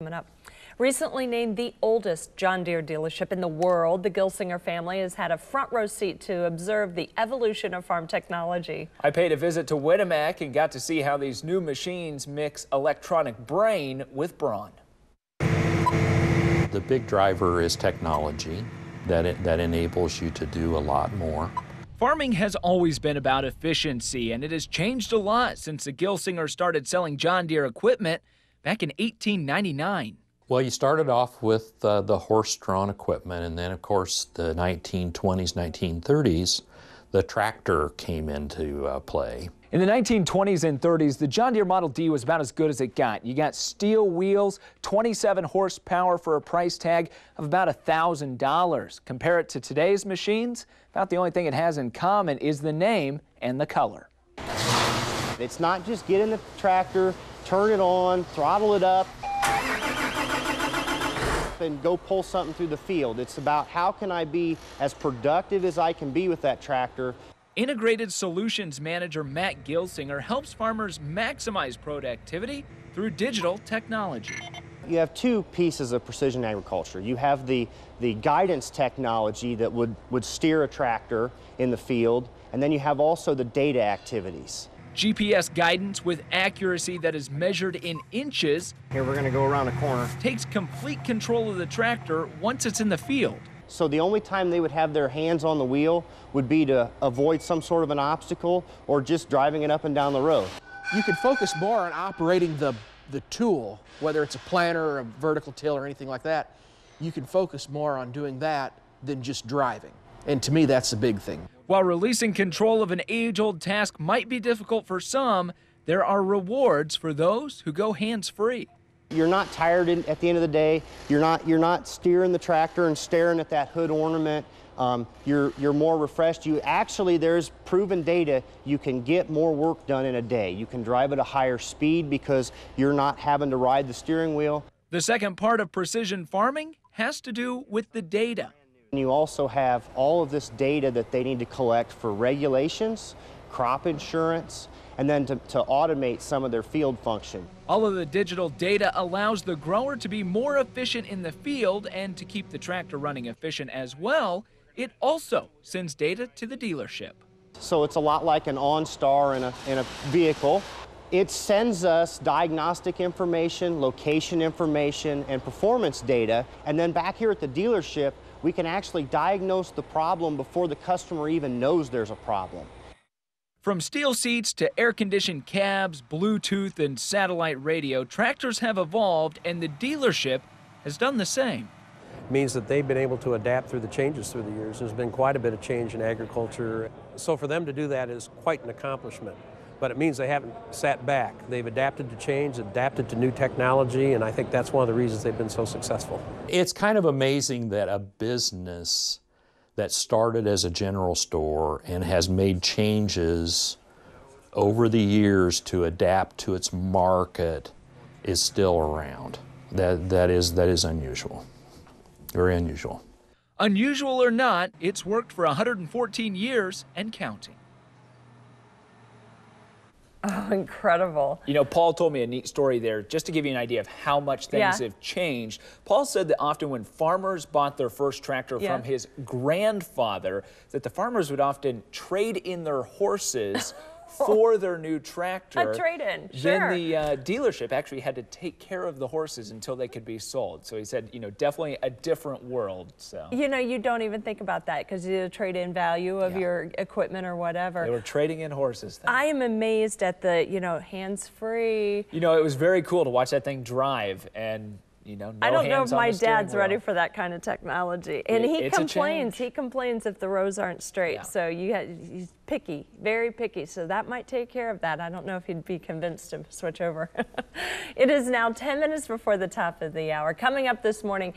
coming up. Recently named the oldest John Deere dealership in the world, the Gilsinger family has had a front row seat to observe the evolution of farm technology. I paid a visit to Winimac and got to see how these new machines mix electronic brain with brawn. The big driver is technology that enables you to do a lot more. Farming has always been about efficiency, and it has changed a lot since the Gilsinger started selling John Deere equipment back in 1899. Well, you started off with the horse-drawn equipment, and then, of course, the 1920s, 1930s, the tractor came into play. In the 1920s and 30s, the John Deere Model D was about as good as it got. You got steel wheels, 27 horsepower for a price tag of about $1,000. Compare it to today's machines, about the only thing it has in common is the name and the color. It's not just get in the tractor, turn it on, throttle it up, and go pull something through the field. It's about how can I be as productive as I can be with that tractor. Integrated Solutions Manager Matt Gilsinger helps farmers maximize productivity through digital technology. You have two pieces of precision agriculture. You have the guidance technology that would steer a tractor in the field, and then you have also the data activities. GPS guidance with accuracy that is measured in inches. Here we're going to go around a corner. Takes complete control of the tractor once it's in the field. So the only time they would have their hands on the wheel would be to avoid some sort of an obstacle or just driving it up and down the road. You can focus more on operating the tool, whether it's a planter or a vertical till or anything like that. You can focus more on doing that than just driving. And to me, that's the big thing. While releasing control of an age-old task might be difficult for some, there are rewards for those who go hands-free. You're not tired at the end of the day. You're not steering the tractor and staring at that hood ornament. You're more refreshed. There's proven data. You can get more work done in a day. You can drive at a higher speed because you're not having to ride the steering wheel. The second part of precision farming has to do with the data. You also have all of this data that they need to collect for regulations, crop insurance, and then to automate some of their field function. All of the digital data allows the grower to be more efficient in the field, and to keep the tractor running efficient as well, it also sends data to the dealership. So it's a lot like an OnStar in a vehicle. It sends us diagnostic information, location information, and performance data, and then back here at the dealership, we can actually diagnose the problem before the customer even knows there's a problem. From steel seats to air-conditioned cabs, Bluetooth, and satellite radio, tractors have evolved, and the dealership has done the same. It means that they've been able to adapt through the changes through the years. There's been quite a bit of change in agriculture. So for them to do that is quite an accomplishment. But it means they haven't sat back. They've adapted to change, adapted to new technology, and I think that's one of the reasons they've been so successful. It's kind of amazing that a business that started as a general store and has made changes over the years to adapt to its market is still around. That is unusual, very unusual. Unusual or not, it's worked for 114 years and counting. Oh, incredible. You know, Paul told me a neat story there, just to give you an idea of how much things have changed. Paul said that often when farmers bought their first tractor from his grandfather, that the farmers would often trade in their horses for their new tractor. A trade-in, Then the dealership actually had to take care of the horses until they could be sold. So he said, you know, definitely a different world. So you know, you don't even think about that because you trade-in value of your equipment or whatever. They were trading in horses then. I am amazed at the, hands-free. You know, it was very cool to watch that thing drive, and no I don't know hands if on my the steering dad's wheel. ready for that kind of technology. And he It's a complains. change. He complains if the rows aren't straight. Yeah. So he's picky, very picky. So that might take care of that. I don't know if he'd be convinced to switch over. It is now 10 minutes before the top of the hour. Coming up this morning.